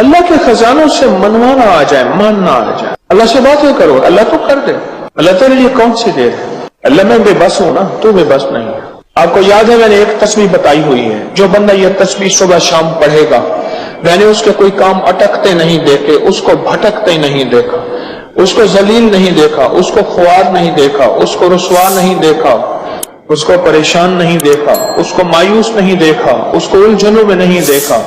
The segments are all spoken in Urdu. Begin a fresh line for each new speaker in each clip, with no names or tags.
اللہ کے خزانوں سے منوانا آ جائے، ماننا آ جائے، اللہ سے باتیں کرو، اللہ تو کر دے۔ اللہ تیرے لیے کون سی دیر ہے؟ اللہ میں بے بس ہوں نا، تو بے بس نہیں ہے۔ آپ کو یاد ہے میں نے ایک تسبیح بتائی ہوئی ہے، جو بندہ یہ تسبیح صبح شام پڑھے گا، میں نے اس کے کوئی کام اٹکتے نہیں دیکھے، اس کو بھٹکتے نہیں دیکھا، اس کو ذلیل نہیں دیکھا، اس کو خوار نہیں دیکھا، اس کو رسوا نہیں دیکھا، اس کو پریشان نہیں دیکھا، اس کو مایوس نہیں دیکھا، اس کو الجھنوں میں نہیں دیکھا،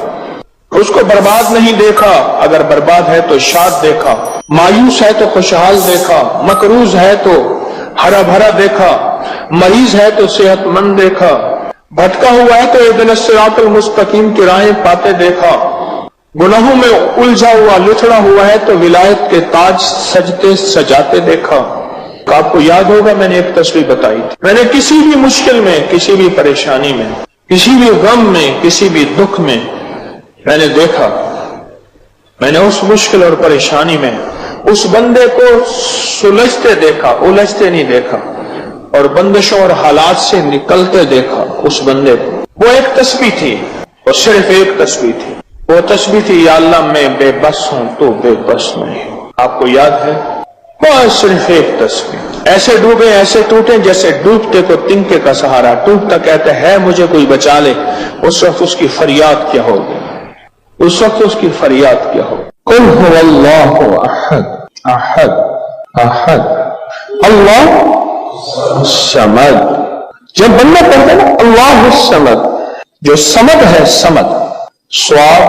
اس کو برباد نہیں دیکھا، اگر برباد ہے تو شاد دیکھا، مایوس ہے تو خوشحال دیکھا، مقروض ہے تو ہرا بھرا دیکھا، مریض ہے تو صحت مند دیکھا، بھٹکا ہوا ہے تو اہدنا الصراط المستقیم کی راہیں پاتے دیکھا، گناہوں میں الجھا ہوا لتڑا ہوا ہے تو ولایت کے تاج سجتے سجاتے دیکھا۔ آپ کو یاد ہوگا میں نے ایک تسبیح بتائی تھی، میں نے کسی بھی مشکل میں، کسی بھی پریشانی میں، کسی بھی غم میں، کسی بھی دکھ میں میں نے دیکھا، میں نے اس مشکل اور پریشانی میں اس بندے کو سلجھتے دیکھا، الجھتے نہیں دیکھا، اور بندشوں اور حالات سے نکلتے دیکھا اس بندے کو۔ وہ ایک تسبیح تھی، اور صرف ایک تسبیح تھی، وہ تسبیح تھی یا اللہ میں بے بس ہوں تو بے بس نہیں ہوں۔ آپ کو یاد ہے؟ بس صرف ایک تسبیح، ایسے ڈوبے ایسے ٹوٹے جیسے ڈوبتے کو تنکے کا سہارا، ٹوٹتا کہتے ہے مجھے کوئی بچا لے، اس وقت اس کی فریاد کیا ہوگی؟ اس وقت اس کی فریاد کیا ہو؟ قل هو اللہ احد احد احد اللہ الصمد۔ جب بندہ پڑھتا ہے نا اللہ الصمد، جو صمد ہے، صمد صاد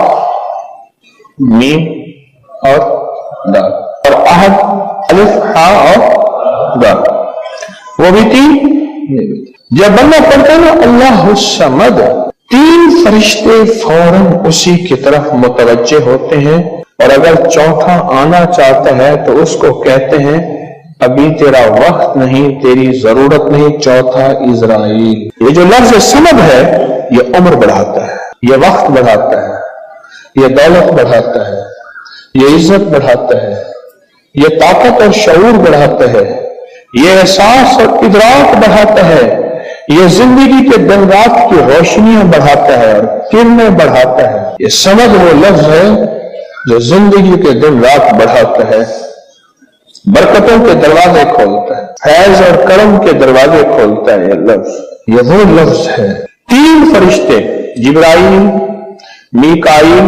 میم اور دال، اور احد الف ہاء اور دال، وہ بھی تین۔ جب بندہ پڑھتا ہے نا اللہ الصمد، تین فرشتے فوراً اسی کی طرف متوجہ ہوتے ہیں، اور اگر چوتھا آنا چاہتا ہے تو اس کو کہتے ہیں ابھی تیرا وقت نہیں، تیری ضرورت نہیں، چوتھا اسرائیل۔ یہ جو لفظ سمد ہے یہ عمر بڑھاتا ہے، یہ وقت بڑھاتا ہے، یہ دولت بڑھاتا ہے، یہ عزت بڑھاتا ہے، یہ طاقت اور شعور بڑھاتا ہے، یہ احساس اور ادراک بڑھاتا ہے، یہ زندگی کے دن رات کی روشنیاں بڑھاتا ہے اور کرنیں بڑھاتا ہے۔ یہ سمجھ وہ لفظ ہے جو زندگی کے دن رات بڑھاتا ہے، برکتوں کے دروازے کھولتا ہے، فیض اور کرم کے دروازے کھولتا ہے۔ یہ لفظ، یہ وہ لفظ ہے۔ تین فرشتے جبرائیل، میکائیل،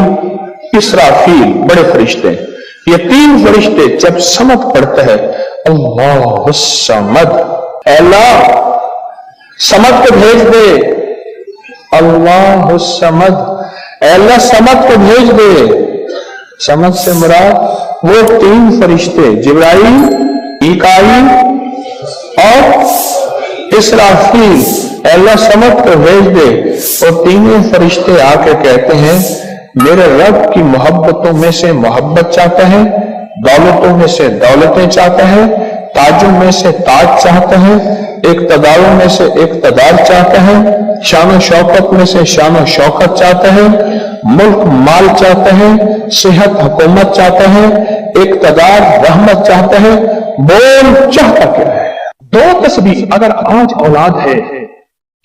اسرافیل، بڑے فرشتے، یہ تین فرشتے جب سمد پڑھتا ہے اللہ الصمد، اے اللہ سمد کو بھیج دے، اللہ الصمد، اے اللہ سمد کو بھیج دے۔ سمد سے مراد وہ تین فرشتے جبرائیل، میکائیل اور اسرافیل، اے اللہ سمد کو بھیج دے۔ اور تینوں فرشتے آ کے کہتے ہیں میرے رب کی محبتوں میں سے محبت چاہتا ہے، دولتوں میں سے دولتیں چاہتا ہے، تاجوں میں سے تاج چاہتا ہے، اقتداروں میں سے اقتدار چاہتا ہے، شان و شوکت میں سے شان و شوکت چاہتا ہے، ملک مال چاہتا ہے، صحت حکومت چاہتا ہے، اقتدار رحمت چاہتا ہے۔ بول چاہتا کیا ہے؟ دو تسبیح اگر آج اولاد ہے،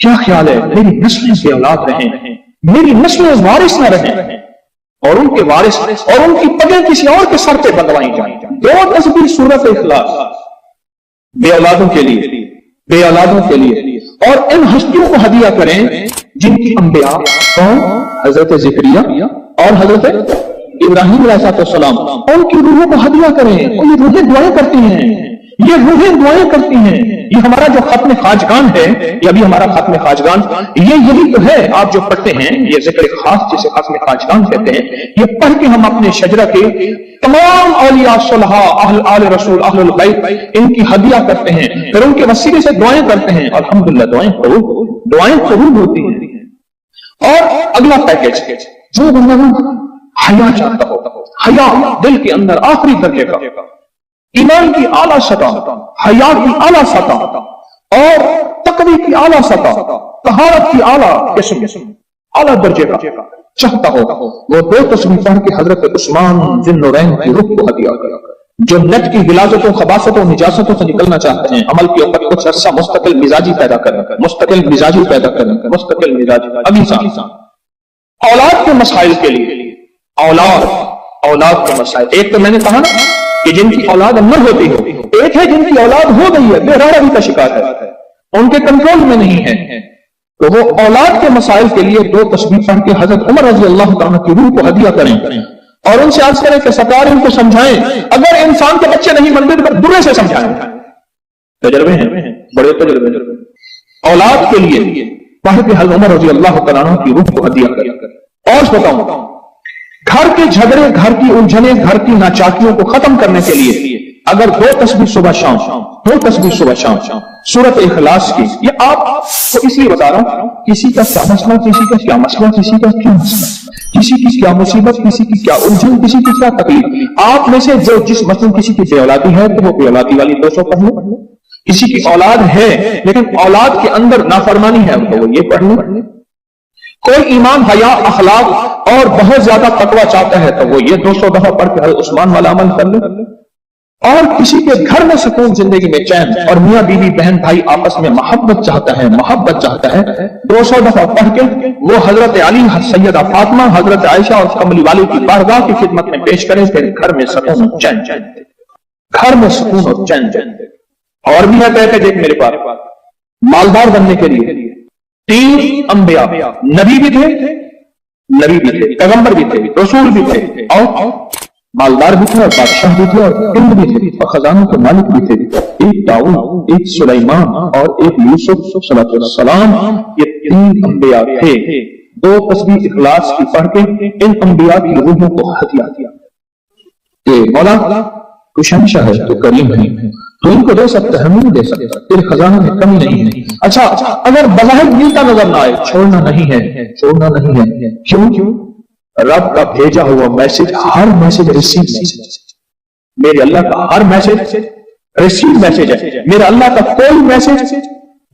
کیا خیال ہے میری نسلیں سے اولاد رہیں، میری نسلیں وارث نہ رہیں، اور ان کے وارث اور ان کی پگیں کسی اور کے سر پہ بندوائی جائیں۔ دو تسبیح سورۃ اخلاص، بے اولادوں کے لیے، بے اولادوں کے لیے، اور ان ہستیوں کو ہدیہ کریں جن کی انبیاء کون؟ حضرت زکریا اور حضرت ابراہیم علیہ السلام، ان کی روحوں کو ہدیہ کریں۔ اور یہ روحیں دعائیں کرتی ہیں، یہ روحیں دعائیں کرتی ہیں۔ یہ ہمارا جو ختم خواجگان ہے، یہ ابھی ہمارا ختم خواجگان، یہ یہی تو ہے آپ جو پڑھتے ہیں، یہ ذکر خاص جسے ختم خواجگان کہتے ہیں۔ یہ پڑھ کے ہم اپنے شجرہ کے تمام اولیاء صلحاء، اہل آل رسول، اہل البیت، ان کی ہدیہ کرتے ہیں، پھر ان کے وسیلے سے دعائیں کرتے ہیں۔ الحمدللہ دعائیں قبول ہوتی ہیں۔ اور اگلا پیکج، جو بندہ حیا چاہتا ہو، حیا دل کے اندر آخری درجے کا، ایمان کی اعلیٰ سطح، حیا کی اعلیٰ سطح، اور تقوی کی اعلیٰ سطح، طہارت کی اعلیٰ قسم، اعلیٰ درجے کا چاہتا ہو، وہ دو تسبیح پڑھ کے حضرت عثمان ذی النورین کی روح کو ہدیہ کرے۔ جو نیٹ کی غلاظتوں، خباثتوں، نجاستوں سے نکلنا چاہتے ہیں، عمل کے اوپر کچھ عرصہ مستقل مزاجی پیدا کریں، مستقل مزاجی پیدا کریں، مستقل مزاجی۔ ابھی اولاد کے مسائل کے لیے، اولاد اولاد کے مسائل. ایک تو میں نے کہا نا کہ جن کی اولاد نہ ہوتی ہو, ایک ہے جن کی اولاد ہو گئی ہے, بے روی کا شکار ہے, ان کے کنٹرول میں نہیں ہے, تو وہ اولاد کے مسائل کے لیے 2 تسبیح پڑھ کے حضرت عمر رضی اللہ تعالیٰ کی روح کو ہدیہ کریں اور ان سے عرض کریں کہ سرکار ان کو سمجھائیں, اگر انسان کے بچے نہیں بنتے تو درے سے سمجھائیں. تجربے ہیں, بڑے تجربے. اولاد کے لیے پڑھ کے حضرت عمر رضی اللہ تعالیٰ کی روح کو ہدیہ کریں. اور بتاؤں, گھر کے جھگڑے, گھر کی الجھنیں, گھر کی ناچاکیوں کو ختم کرنے کے لیے اگر 2 تسبیح صبح شام, 2 تسبیح صبح شام سورۃ اخلاص کی. یہ آپ کو اس لیے بتا رہا ہوں, کسی کا کیا مسئلہ, کسی کا کیا مسئلہ, کسی کا کیا مسئلہ, کسی کی کیا مصیبت, کسی کی کیا الجھن, کسی کی کیا تکلیف. آپ میں سے جو جس مثلاً کسی کی بے اولادی ہے تو وہ بے اولادی والی 200 پڑھ لیں. کسی کی اولاد ہے لیکن اولاد کے اندر نافرمانی ہے تو وہ یہ پڑھ لیں. کوئی ایمان, حیا, اخلاق اور بہت زیادہ تقوی چاہتا ہے تو وہ یہ 200 دفعہ پڑھ کے حضرت عثمان والا عمل کر لے. اور کسی کے گھر میں سکون, زندگی میں چین, اور میاں بیوی بہن بھائی آپس میں محبت چاہتا ہے, محبت چاہتا ہے, 200 دفعہ پڑھ کے وہ حضرت علی, سیدہ فاطمہ, حضرت عائشہ اور کملی والی کی بارگاہ کی خدمت میں پیش کریں, پھر گھر میں سکون اور چین, گھر میں سکون اور چین. اور بھی ہے کہ دیکھ میرے پاس مالدار بننے کے لیے 3 انبیاء, نبی بھی تھے, پیغمبر بھی تھے, رسول بھی تھے, اور مالدار بھی تھے, اور بادشاہ بھی تھے, اور ہند بھی تھے, اور خزانوں کے مالک بھی تھے. ایک داؤد, ایک سلیمان اور ایک یوسف صلی اللہ علیہ وسلم, یہ 3 انبیاء تھے. 2 تسبیح اخلاص کی پڑھ کے ان انبیاء کی روحوں کو ہدیہ دیا کہ مولا تو شہنشاہ ہے, تو کریم ہے, تو ان کو دے سکتا ہے, نہیں دے سکتا, تیرے خزانوں میں کمی نہیں ہے. اچھا, اگر بظاہر ملتا نظر نہ آئے, چھوڑنا نہیں ہے, چھوڑنا نہیں ہے. کیوں؟ رب کا بھیجا ہوا میسج, ہر میسج ریسیو میسج, میرے اللہ کا ہر میسج ریسیو میسج ہے. میرا اللہ کا کوئی میسج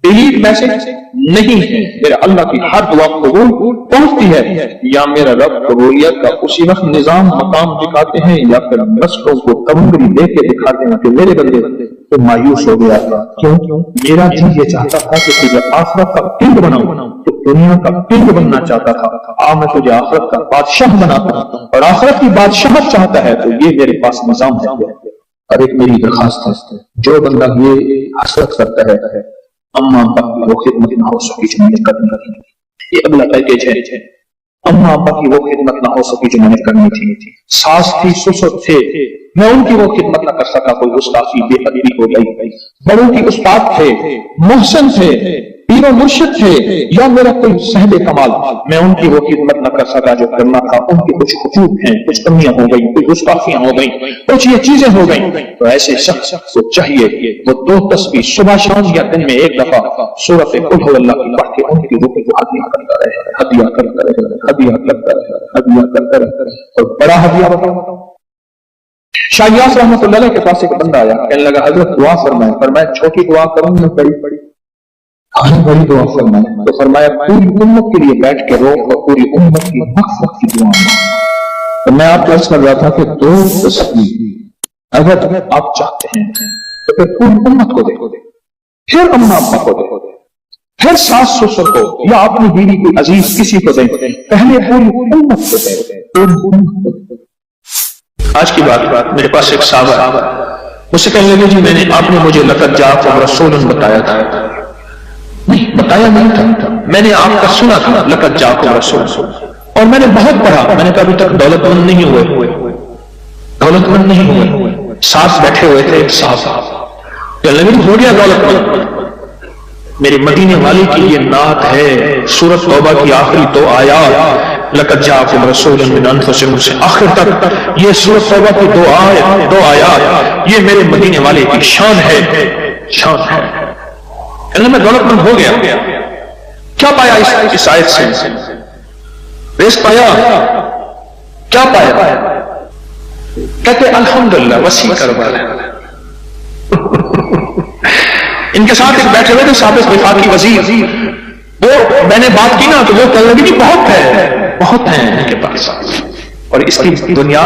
ڈیلیٹ میسج نہیں ہے. میرا اللہ کی ہر دعا قبول پہنچتی ہے. یا میرا رب قبولیت کا اسی وقت نظام مقام دکھاتے ہیں, یا پھر نسلوں کو تمغری دے کے دکھاتے ہیں کہ میرے بندے تو مایوس ہو گیا. کیوں؟ میرا جی یہ چاہتا تھا کہ تجھے آخرت کا کنگ بناؤں, تو دنیا کا کنگ بننا چاہتا تھا. میں تجھے آخرت کا بادشاہ بناتا ہوں, اور آخرت کی بادشاہت چاہتا ہے, تو یہ میرے پاس نظام ہے. اور ایک میری درخواست ہے, جو بندہ یہ حسرت کرتا ہے اما ابا کی وہ خدمت نہ ہو سکی جو میں نے کرنی تھی. یہ اگلا پیکیج ہے. اما ابا کی وہ خدمت نہ ہو سکی جو میں نے کرنی تھی. ساس تھی, سسر تھے, میں ان کی وہ خدمت نہ کر سکا, کوئی گستاخی بے ادبی ہو گئی. بڑوں کی استاد تھے, محسن تھے, پیر و مرشد تھے, یا میرا کوئی صاحب کمال, میں ان کی وہ خدمت نہ کر سکا جو کرنا تھا. ان کی کچھ حقوق ہیں, کچھ کمیاں ہو گئی, کچھ گستاخیاں ہو گئی, کچھ یہ چیزیں ہو گئی. تو ایسے شخص کو چاہیے وہ 2 تسبیح صبح شام یا دن میں 1 دفعہ سورۃ قل هو اللہ کی پڑھ کے ان کی روح کو ہدیہ کرتا رہے, ہدیہ کرتا رہے, ہدیہ کرتا رہے, ہدیہ کرتا رہے. اور بڑا ہدیہ بتاؤ, شاہ یاس رحمۃ اللہ علیہ کے پاس ایک بندہ آیا, کہنے لگا حضرت دعا فرمائیں. فرمایا چھوٹی دعا کروں میں بڑی بڑی دعا فرمائیں. تو فرمایا پوری امت کے لیے بیٹھ کے رو, اور پوری امت کی مغفرت کی دعا. تو میں آپ کو عرض کر رہا تھا کہ 2 تسبیح اگر آپ چاہتے ہیں تو پھر پوری امت کو دے, پھر اماں ابا کو دے, پھر ساس سسر کو, یا اپنی بیوی کو عزیز کسی کو دیں, پہلے پوری امت کو دے. آج کی بات, میرے پاس ایک صحابہ مجھ سے کہنے لگے, جی میں نے, آپ نے مجھے لقد جاءکم رسول بتایا تھا. نہیں, بتایا نہیں تھا, میں نے آپ کا سنا تھا لقد جاءکم رسول, اور میں نے بہت پڑھا. میں نے کہا ابھی تک دولت مند نہیں ہوئے. ساتھ بیٹھے ہوئے تھے ایک صاحب, کہنے لگے ہو گیا دولت مند. میرے مدینے والے کی یہ نعت ہے, سورۃ توبہ کی آخری 2 آیات, لقد جاءکم رسول من انفسکم سے آخر تک, یہ سورۃ توبہ کی 2 آیات, یہ میرے مدینے والے کی شان ہے, شان ہے. کہنے میں دولت مند ہو گیا. کیا پایا اس آیت سے؟ رزق پایا. کیا پایا؟ کہتے الحمدللہ وسیع کاروبار ہے. ان کے ساتھ ایک بیٹھے ہوئے تھے سابق وفاقی وزیر, وہ میں نے بات کی نا تو وہ کہنے لگے کہ بہت ہیں ان کے پاس, اور اس کی دنیا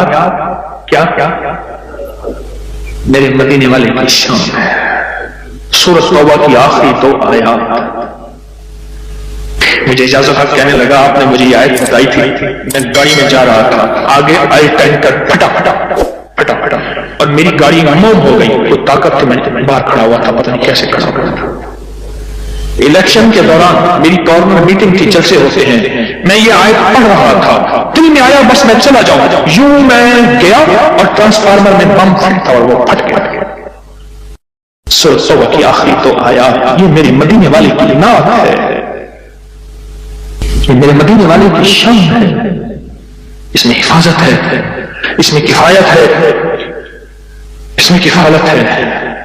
کیا میرے مدینے والے کی شان ہے. سورۃ توبہ کی آخری 2 آیات, مجھے اجازت حق کہنے لگا آپ نے مجھے یہ آیت بتائی تھی، میں گاڑی میں جا رہا تھا، آگے آئی ٹینکر پھٹا پھٹا پھٹا پھٹا اور میری گاڑی موم ہو گئی، کوئی طاقت تھی، میں باہر کھڑا ہوا تھا، پتہ نہیں کیسے کھڑا ہوا تھا۔ الیکشن کے دوران میری کارنر میٹنگ کی، جلسے ہوتے ہیں، میں یہ آیت پڑھ رہا تھا، دل میں آیا بس میں چلا جاؤں، یوں میں گیا اور ٹرانسفارمر میں بم تھا اور وہ پھٹ گیا۔ سورۃ توبہ کی آخری تو آیات، یہ میرے مدینے والے کی نعت ہے، یہ میرے مدینے والے کی شان ہے، اس میں حفاظت ہے، اس میں کفایت ہے، اس میں کفالت ہے،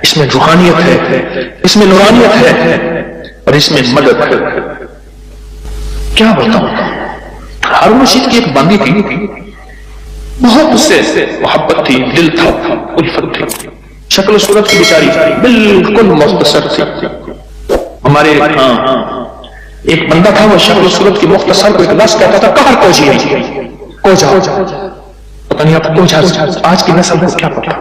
اس میں روحانیت ہے، اس میں نورانیت ہے اور اس میں مدد ہے۔ کیا بتاؤں، ہارون رشید کی ایک باندی تھی، بہت اس سے محبت تھی، دل تھا، الفت تھی، شکل و صورت کی بیچاری بالکل مختصر تھی۔ ہمارے ایک بندہ تھا، وہ شکل و صورت کی مختصر کو ایک لفظ کہتا تھا قہر کوجی، کوجا، پتہ نہیں آپ کوجا آج کی نسل کو کیا پتا،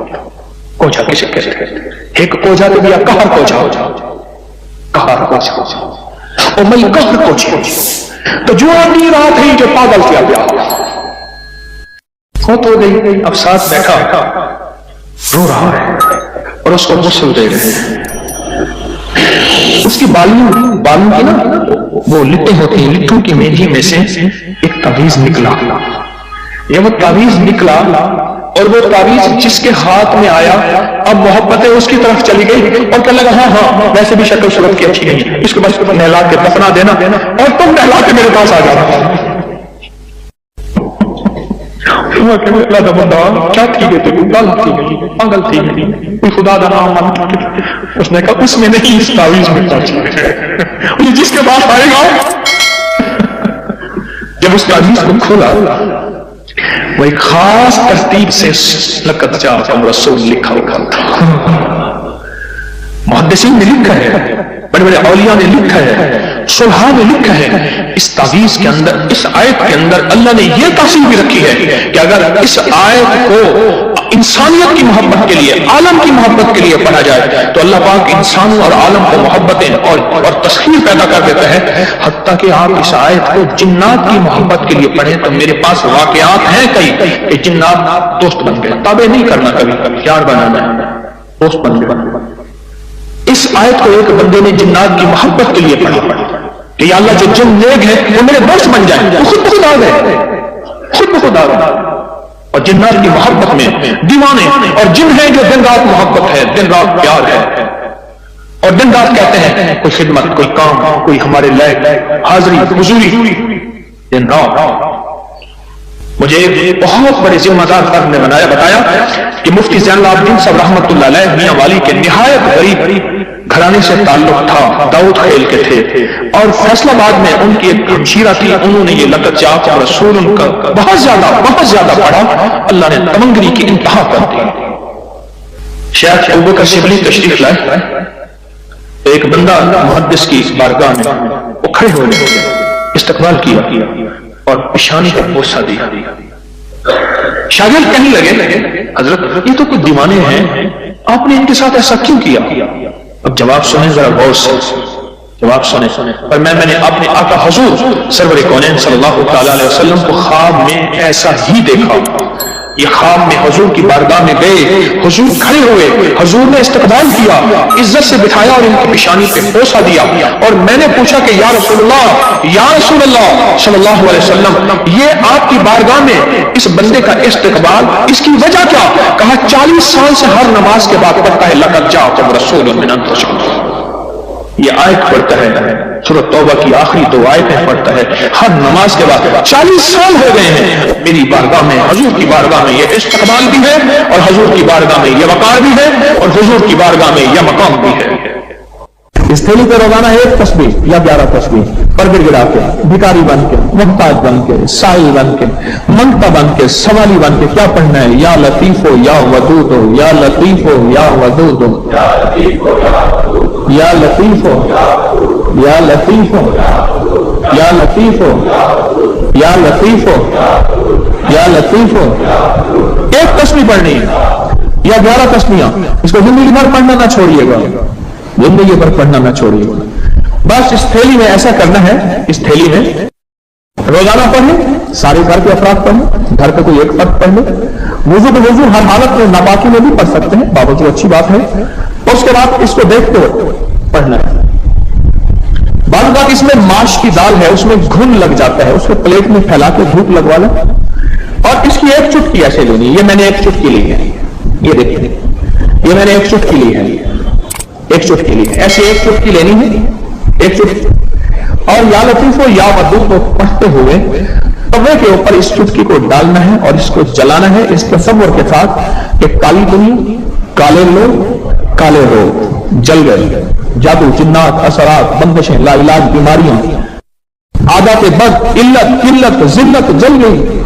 کوجا کسے کہتے ہیں، ایک کوجا تو دیا قہر کوجا، قہر کوجا، اور میں قہر کوجی، تو جو آدمی رات ہے جو پاگل کیا گیا، فوت ہو گئی، اب ساتھ بیٹھا رو رہا ہے اور اس کو غسل دے رہے ہیں، اس کی بالوں کی نا وہ لٹیں ہوتی ہیں، لٹوں کی میجی میں سے ایک تعویذ نکلا، یہ وہ تعویذ نکلا اور وہ تعویذ جس کے ہاتھ میں آیا اب محبتیں اس کی طرف چلی گئی اور کہنے لگا ہاں ویسے بھی شکل صورت کی اچھی نہیں، اس کو بس نہلا کے دفنا دینا اور تم نہلا کے میرے پاس آ جانا۔ کیا تھی گئی تھی، غلط تھی گئی، پاگل تھی گئی، کوئی خدا دا نام مانتا، اس نے کہا اس میں نہیں، اس تعویذ میں پہنچی، جس کے پاس آئے گا۔ جب اس تعویذ کو کھولا وہ ایک خاص ترتیب سے لقد جاءکم رسول لکھا ہوا تھا، محدثین نے لکھا ہے، بڑے بڑے اولیاء نے لکھا ہے، صلحاء نے لکھا ہے، اس تعویذ کے اندر، اس آیت کے اندر اللہ نے یہ تاثیر بھی رکھی ہے کہ اگر اس آیت کو انسانیت کی محبت کے لیے، عالم کی محبت کے لیے پڑھا جائے تو اللہ پاک انسانوں اور عالم کو محبتیں اور تسخیر پیدا کر دیتا ہے، حتیٰ کہ آپ اس آیت کو جنات کی محبت کے لیے پڑھیں تو میرے پاس واقعات ہیں کئی کہ جنات دوست بن گئے، تابع نہیں کرنا، کبھی یار بنانا ہے، دوست بن گئے۔ اس آیت کو ایک بندے نے جنات کی محبت کے لیے پڑھا کہ یا اللہ جو جن نیک ہیں وہ میرے دوست بن جائیں، وہ خود بخود آ گئے، خود بخود آ گئے، اور جنات کی محبت میں دیوانے اور جن ہیں جو دن رات محبت ہے، دن رات پیار ہے، اور دن رات کہتے ہیں کوئی خدمت، کوئی کام، کوئی ہمارے لائق حاضری حضوری، دن رات۔ مجھے ایک بہت بڑے ذمہ دار فرد نے بتایا کہ مفتی زین العابدین صاحب رحمۃ اللہ علیہ میاں والی کے نہایت غریب گھرانے سے تعلق تھا، داؤد خیل کے تھے، اور فیصلہ آباد میں ان کی ایک ہمشیرہ تھی، انہوں نے یہ لقد جاءکم رسول ان کا بہت زیادہ پڑھا، اللہ نے تمنگری کی انتہا کر دی۔ شیخ ابوبکر شبلی تشریف لائے، ایک بندہ محدث کی بارگاہ میں وہ کھڑے ہوئے، استقبال کیا اور پیشانی پر بوسہ دیا۔ شاگرد کہنے لگے حضرت یہ تو کچھ دیوانے ہیں، آپ نے ان کے ساتھ ایسا کیوں کیا؟ اب جواب سنیں ذرا غور سے، جواب سنیں۔ اور میں نے اپنے آقا حضور سرور کونین صلی اللہ تعالی علیہ وسلم کو خواب میں ایسا ہی دیکھا، یہ خواب میں حضور کی بارگاہ میں گئے، حضور کھڑے ہوئے، حضور نے استقبال کیا، عزت سے بٹھایا اور ان کی پیشانی پہ بوسہ دیا، اور میں نے پوچھا کہ یا رسول اللہ صلی اللہ علیہ وسلم یہ آپ کی بارگاہ میں اس بندے کا استقبال، اس کی وجہ کیا؟ کہا 40 سال سے ہر نماز کے بعد پڑھتا ہے لقد جاءکم رسول من انفسکم، یہ آیت پڑھتا ہے، سورۃ توبہ کی آخری 2 آیتیں پڑھتا ہے ہر نماز کے بعد، 40 سال ہو گئے ہیں میری بارگاہ میں، حضور کی بارگاہ میں یہ استقبال بھی ہے اور حضور کی بارگاہ میں یہ وقار بھی ہے اور حضور کی بارگاہ میں یہ مقام بھی ہے۔
اس تھیلی پہ روزانہ 1 تسبیح یا 11 تسبیح پر گڑ گڑا کے، بھکاری بن کے، محتاج بن کے، سائل بن کے، منگتا بن کے، سوالی بن کے کیا پڑھنا ہے؟ یا لطیف ہو یا ودود ہو، یا لطیف ہو یا ودود ہو، یا لطیف ہو یا لطیف ہو، یا لطیف ہو یا لطیف ہو یا لطیف ہو یا لطیف ہو، 1 تسبیح پڑھنی ہے یا 11 تسبیحاں، اس کو زندگی بھر پڑھنا نہ چھوڑیے گا، زندگی بھر پڑھنا نہ چھوڑیے گا۔ بس اس تھیلی میں ایسا کرنا ہے، اس تھیلی میں روزانہ پڑھیں، سارے گھر کے افراد پڑھیں، گھر کا کوئی ایک فرد پڑھ لے، وضو کے وضو ہر حالت میں ناپاکی میں بھی پڑھ سکتے ہیں، باوجود اچھی بات ہے، اور اس کے بعد اس کو دیکھتے ہوئے پڑھنا ہے۔ بعض اوقات اس میں ماش کی دال ہے، اس میں گھن لگ جاتا ہے، اس کو پلیٹ میں پھیلا کے دھوپ لگوا لیں، اور اس کی ایک چٹکی ایسے لینی ہے، یہ میں نے ایک چٹکی لی ہے، یہ دیکھیں، یہ میں نے ایک چٹکی لی ہے، ایک چٹکی لی ہے، ایسے ایک چٹکی لینی ہے، ایک چٹکی، اور یا لطیف و یا ودود کو پڑھتے ہوئے توے کے اوپر اس چٹکی کو ڈالنا ہے اور اس کو جلانا ہے، اس تصور کے ساتھ کہ کالی دنیا، کالے لوگ، کالے روگ جل گئے، جادو، جنات، اثرات، بندشیں، لا علاج بیماریاں، عادات بد، علت، قلت، ذلت جل گئی۔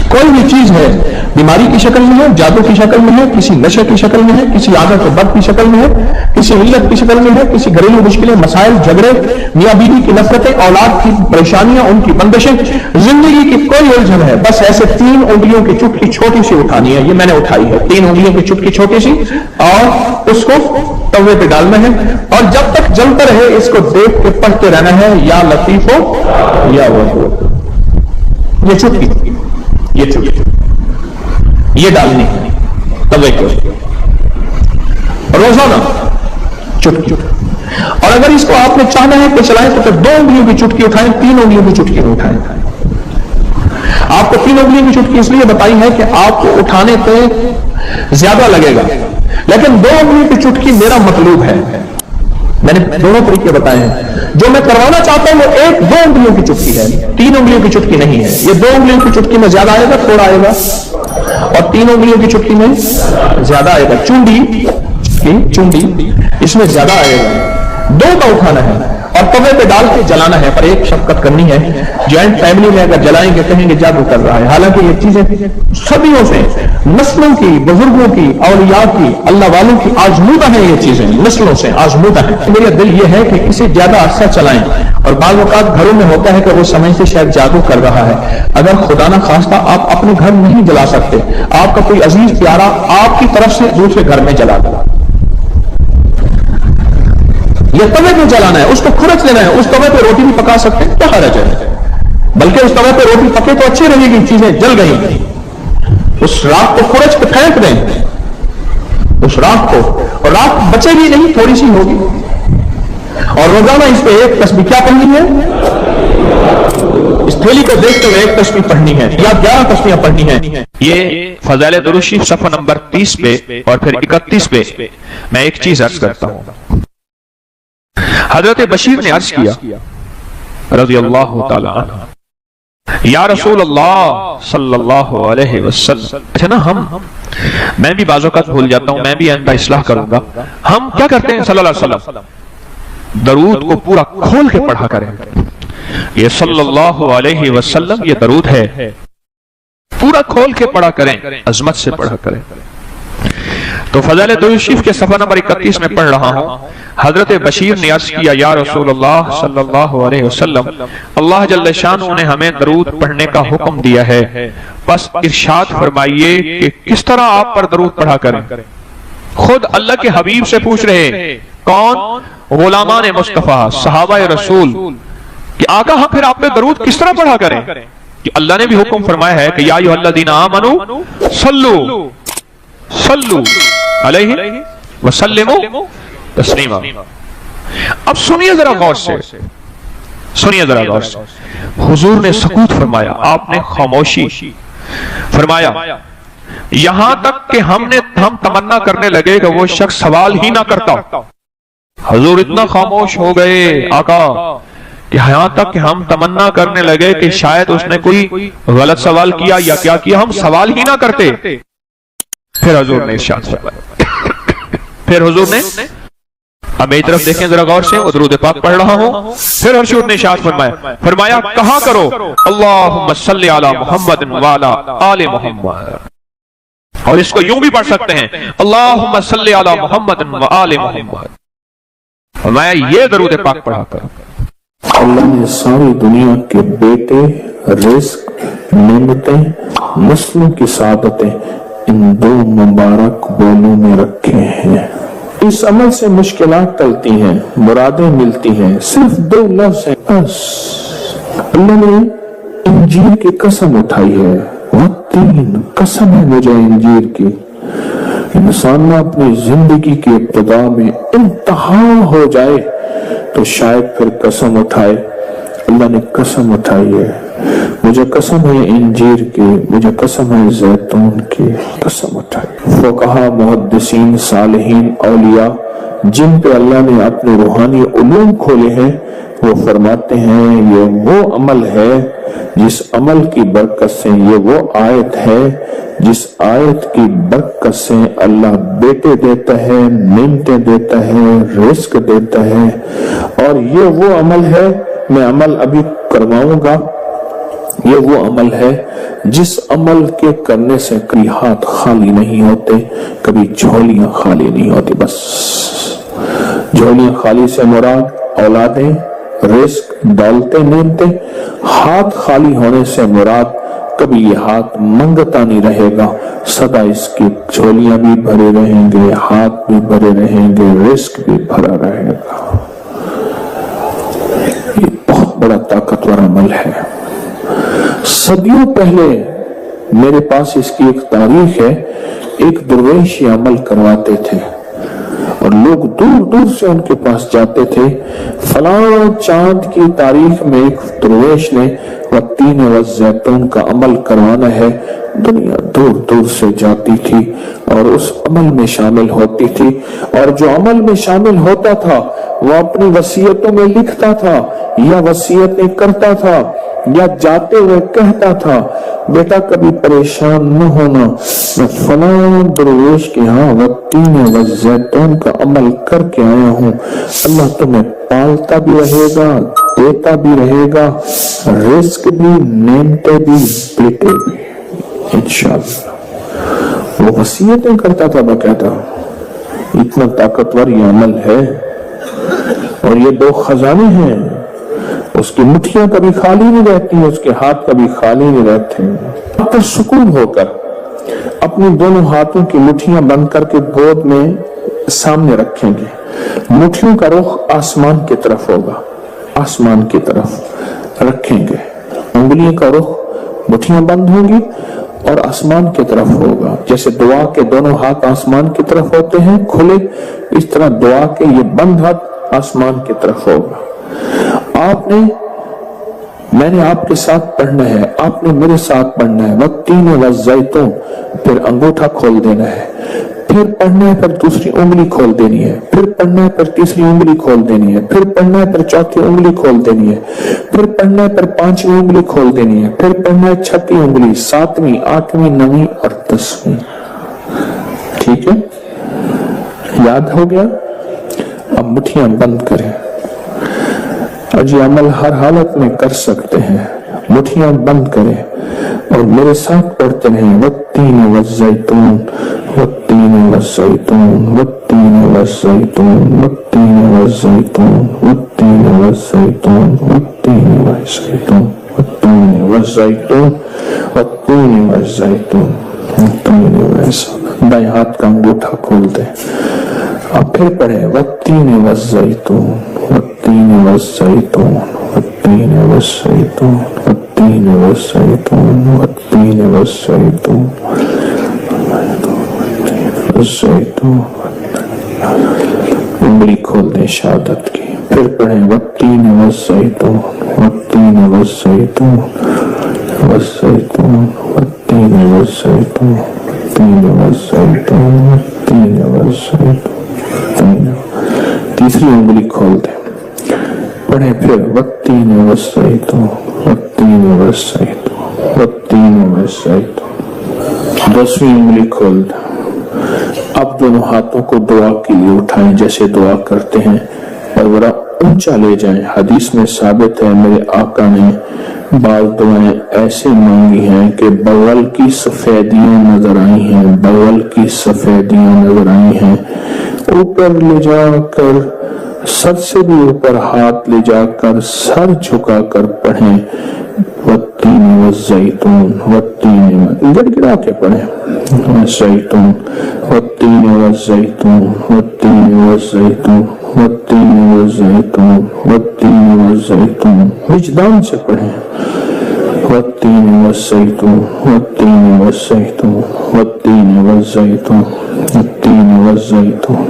کوئی بھی چیز ہے بیماری کی شکل میں ہے، جادو کی شکل میں ہے، کسی نشے کی شکل میں ہے، کسی عادت بد کی شکل میں ہے، کسی علت کی شکل میں ہے، کسی گھریلو مشکلیں، مسائل، جھگڑے، میاں بیوی کی نفرتیں، اولاد کی پریشانیاں، ان کی بندشیں، زندگی کی کوئی الجھن ہے، بس ایسے 3 انگلیوں کی چٹکی چھوٹی سی اٹھانی ہے، یہ میں نے اٹھائی ہے، 3 انگلیوں کی چٹکی چھوٹی سی، اور اس کو توے پہ ڈالنا ہے، اور جب تک جلتا رہے اس کو دیکھ کے پڑھتے رہنا ہے، یا لطیف ہو یا ودود، یہ چٹکی، یہ چٹکی یہ ڈالنی ہے توے کے روزانہ چٹکی، اور اگر اس کو آپ نے چاہنا ہے کہ چلائیں تو پھر 2 انگلیوں کی چٹکی اٹھائیں، 3 انگلیوں کی چٹکی اٹھائیں۔ آپ کو 3 انگلیوں کی چٹکی اس لیے بتائی ہے کہ آپ کو اٹھانے پہ زیادہ لگے گا، لیکن 2 انگلیوں کی چٹکی میرا مطلوب ہے، میں نے دونوں طریقے بتائے ہیں، جو میں کروانا چاہتا ہوں وہ 2 انگلیوں کی چٹکی ہے، 3 انگلیوں کی چٹکی نہیں ہے، یہ 2 انگلیوں کی چٹکی میں زیادہ آئے گا، تھوڑا آئے گا، اور 3 انگلیوں کی چٹکی میں زیادہ آئے گا، چونڈی اس میں زیادہ آئے گا، 2 کا اٹھانا ہے اور توے پہ ڈال کے جلانا ہے، پر ایک شفقت کرنی ہے، جوائنٹ فیملی میں اگر جلائیں گے کہیں گے جادو کر رہا ہے، حالانکہ یہ چیزیں صدیوں سے نسلوں کی، بزرگوں کی، اولیاء کی، اللہ والوں کی آزمودہ ہیں، یہ چیزیں نسلوں سے آزمودہ ہیں۔ میرا دل یہ ہے کہ اسے زیادہ عرصہ چلائیں، اور بعض اوقات گھروں میں ہوتا ہے کہ وہ سمجھتے شاید جادو کر رہا ہے، اگر خدا نہ خواستہ آپ اپنے گھر نہیں جلا سکتے، آپ کا کوئی عزیز پیارا آپ کی طرف سے دوسرے گھر میں جلا دے، یہ توے پہ جلانا ہے، اس کو کھرچ لینا ہے، اس توے پہ روٹی بھی پکا سکتے کیا حرج ہے، بلکہ اس توے پہ روٹی پکے تو اچھی رہے گی، چیزیں جل گئی، اس راکھ کو کھرچ کے پھینک دیں، اس راکھ کو، اور راکھ بچے گی نہیں، تھوڑی سی ہوگی، اور روزانہ اس پہ ایک تسبیح کیا پڑھنی ہے، اس تھیلی کو دیکھتے ہوئے ایک تسبیح پڑھنی ہے یا 11 تسبیحیں پڑھنی ہیں۔
یہ فضائل درود شریف صفحہ نمبر 30 پہ اور پھر 31 پہ میں ایک چیز عرض کرتا ہوں۔ حضرت بشیر نے عرض کیا رضی اللہ تعالی عنہ، یا رسول اللہ صلی اللہ علیہ وسلم، اچھا نا میں بھی بعض اوقات بھول جاتا ہوں، میں بھی آئندہ اصلاح کروں گا، ہم کیا کرتے ہیں صلی اللہ علیہ وسلم درود کو پورا کھول کے پڑھا کریں، یہ صلی اللہ علیہ وسلم یہ درود ہے، پورا کھول کے پڑھا کریں، عظمت سے پڑھا کریں۔ تو فضائل درود شریف کے صفحہ نمبر 31 میں پڑھ رہا ہوں، حضرت بشیر نے عرض کیا یا رسول اللہ صلی اللہ علیہ وسلم، اللہ جل شانہ نے ہمیں درود پڑھنے کا حکم دیا ہے، بس ارشاد فرمائیے کہ کس طرح آپ پر درود پڑھا کریں۔ خود اللہ کے حبیب سے پوچھ رہے، کون؟ غلامان مصطفیٰ، صحابہ رسول، کہ آقا ہم پھر آپ پہ درود کس طرح پڑھا کریں؟ کہ اللہ نے بھی حکم فرمایا ہے کہ یا ایھا الذین آمنوا صلو علیہ وسلموا تسلیما۔ اب سنیے ذرا غور سے، سنیے ذرا غور سے، حضور نے سکوت فرمایا، آپ نے خاموشی فرمایا، یہاں تک کہ ہم تمنا کرنے لگے کہ وہ شخص سوال ہی نہ کرتا۔ حضور اتنا خاموش ہو گئے آقا کہ یہاں تک کہ ہم تمنا کرنے لگے کہ شاید اس نے کوئی غلط سوال کیا یا کیا کیا، ہم سوال ہی نہ کرتے۔ پھر حضور نے ارشاد فرمایا، پھر حضور نے، اب میری طرف دیکھیں ذرا غور سے، درود پاک پڑھ رہا ہوں، پھر حضور نے ارشاد فرمایا کہا کرو اللہم صلی علی محمد وعلی آل محمد، اور اس کو یوں بھی پڑھ سکتے ہیں اللہم صلی علی محمد وآل محمد۔ فرمایا یہ درود پاک پڑھا کرو۔
اللہ نے ساری دنیا کے بیٹے، رزق، نعمتیں، نسلوں کی سعادتیں ان 2 مبارک بولوں میں رکھے ہیں، اس عمل سے مشکلات ٹلتی ہیں، مرادیں ملتی ہیں، صرف 2 لفظ ہیں بس۔ اللہ نے انجیر کی قسم اٹھائی ہے، والتین، قسم ہے مجھے انجیر کی۔ انسان نہ اپنی زندگی کی ابتدا میں انتہا ہو جائے تو شاید پھر قسم اٹھائے۔ اللہ نے قسم اٹھائی ہے، مجھے قسم ہے انجیر کی، مجھے قسم ہے زیتون کی، قسم اٹھائی۔ فقہا، محدثین، صالحین، اولیاء جن پہ اللہ نے اپنے روحانی علوم کھولے ہیں، وہ فرماتے ہیں یہ وہ عمل ہے جس عمل کی برکت سے، یہ وہ آیت ہے جس آیت کی برکت سے اللہ بیٹے دیتا ہے، نعمتیں دیتا ہے، رزق دیتا ہے، اور یہ وہ عمل ہے، میں عمل ابھی کرواؤں گا، یہ وہ عمل ہے جس عمل کے کرنے سے کبھی ہاتھ خالی نہیں ہوتے، کبھی جھولیاں خالی نہیں ہوتی۔ بس جھولیاں خالی سے مراد اولادیں، رزق، دولتیں، نعمتیں۔ ہاتھ خالی ہونے سے مراد کبھی یہ ہاتھ منگتا نہیں رہے گا، سدا اس کی جھولیاں بھی بھرے رہیں گے، ہاتھ بھی بھرے رہیں گے، رزق بھی بھرا رہے گا۔ یہ بہت بڑا طاقتور عمل ہے۔ صدیوں پہلے میرے پاس اس کی ایک تاریخ ہے، ایک درویش یہ عمل کرواتے تھے اور لوگ دور دور سے ان کے پاس جاتے تھے۔ فلاں چاند کی تاریخ میں ایک درویش نے والتین والزیتون کا عمل کروانا ہے، دنیا دور دور سے جاتی تھی اور اس عمل میں شامل ہوتی تھی، اور جو عمل میں شامل ہوتا تھا وہ اپنی وصیتوں میں لکھتا تھا یا وصیتیں کرتا تھا یا جاتے ہوئے کہتا تھا بیٹا کبھی پریشان نہ ہونا، میں فلاں درویش کے ہاں والتین والزیتون کا عمل کر کے آیا ہوں، اللہ تمہیں پالتا بھی رہے گا، دیتا بھی رہے گا، رزق بھی، نعمتیں بھی، بیٹے بھی، انشاءاللہ۔ وہ وصیتیں کرتا تھا باقاعدہ۔ اتنا طاقتور یہ عمل ہے، اور یہ 2 خزانے ہیں، اس کی مٹھیاں کبھی خالی نہیں رہتی، اس کے ہاتھ کبھی خالی نہیں رہتے۔ پر سکون ہو کر اپنی دونوں ہاتھوں کی مٹھیاں بند کر کے گود میں سامنے رکھیں گے، مٹھیوں کا رخ آسمان کی طرف ہوگا، آسمان کی طرف رکھیں گے، انگلیوں کا رخ، مٹھیاں بند ہوں گی اور آسمان کی طرف ہوگا۔ جیسے دعا کے دونوں ہاتھ آسمان کی طرف ہوتے ہیں کھلے، اس طرح دعا کے یہ بند ہاتھ آسمان کی طرف ہوگا۔ میں نے آپ کے ساتھ پڑھنا ہے، آپ نے میرے ساتھ پڑھنا ہے، والتین والزیتون، پھر انگوٹھا کھول دینا ہے، پھر پڑھنا ہے، پھر دوسری انگلی کھول دینی ہے، پھر پڑھنا ہے، پھر تیسری انگلی کھول دینی ہے، پھر پڑھنا ہے، پھر چوتھی انگلی کھول دینی ہے، پھر پڑھنا ہے، پھر 5ویں انگلی کھول دینی ہے، پھر پڑھنا ہے 6ٹھی انگلی، 7ویں، 8ویں، 9ویں اور 10ویں۔ ٹھیک ہے، یاد ہو گیا؟ اب مٹھیاں بند کریں اور یہ عمل ہر حالت میں کر سکتے ہیں۔ مٹھیاں بند کریں اور میرے ساتھ پڑھتے رہیں والتین والزیتون، والتین والزیتون، والتین والزیتون، والتین والزیتون، والتین والزیتون، والتین والزیتون، والتین والزیتون، والتین والزیتون، والتین والزیتون۔ دائیں ہاتھ کا انگوٹھا کھول دیں، اب پھر پڑھیں والتین والزیتون، والتین والزیتون، والتین والزیتون، والتین والزیتون، والتین والزیتون، والزیتون۔ انگلی کھول دیں شہادت کی، پھر پڑھیں والتین والزیتون، والتین والزیتون، والزیتون، والتین والزیتون، والتین والزیتون، والتین والزیتون۔ تیسری انگلی کھول دیں، پڑھیں پھر والتین والزیتون، والتین والزیتون، والتین والزیتون۔ 10ویں انگلی کھول دیں۔ اب دونوں ہاتھوں کو دعا کے لیے اٹھائیں جیسے دعا کرتے ہیں اور ذرا اونچا لے جائیں۔ حدیث میں ثابت ہے میرے آقا نے بعض دعائیں ایسے مانگی ہیں کہ بغل کی سفیدیاں نظر آئی ہیں، بغل کی سفیدیاں نظر آئی ہیں۔ اوپر لے جا کر، سر سے بھی اوپر ہاتھ لے جا کر، سر جھکا کر پڑھیں والتین والزیتون والتین گڑگڑا کے پڑھیں والزیتون والتین والزیتون والتین والزیتون والتین والزیتون والتین والزیتون وجدان سے پڑھیں والتین والزیتون والتین والزیتون والتین والزیتون والتین والزیتون.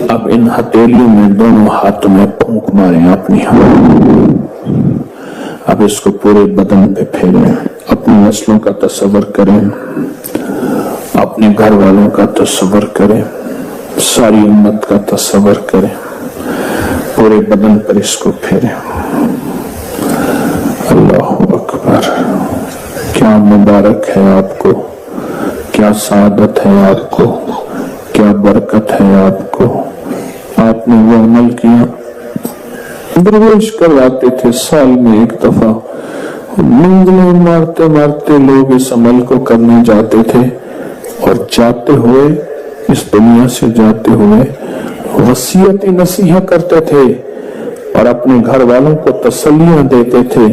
اب ان ہتھیلیوں میں دونوں ہاتھوں میں پھونک ماریں اپنی اب اس کو پورے بدن پہ پھیریں. اپنی نسلوں کا تصور کریں, اپنے گھر والوں کا تصور کریں, ساری امت کا تصور کریں, پورے بدن پر اس کو پھیریں. اللہ اکبر. کیا مبارک ہے آپ کو, کیا سعادت ہے آپ کو, کیا برکت ہے آپ کو. آپ نے وہ عمل کیا. درویش کرواتے تھے سال میں ایک دفعہ, منگلیں مارتے مارتے لوگ اس عمل کو کرنے جاتے تھے, اور جاتے ہوئے اس دنیا سے جاتے ہوئے وصیت نصیحت کرتے تھے اور اپنے گھر والوں کو تسلیاں دیتے تھے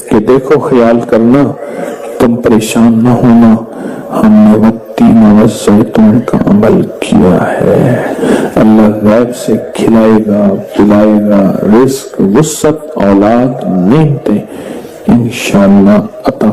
کہ دیکھو خیال کرنا, تم پریشان نہ ہونا, ہم نے والتین والزیتون کا عمل کیا ہے. اللہ غیب سے کھلائے گا, پلائے گا, رزق, وسعت, اولاد, نعمتیں انشاءاللہ عطا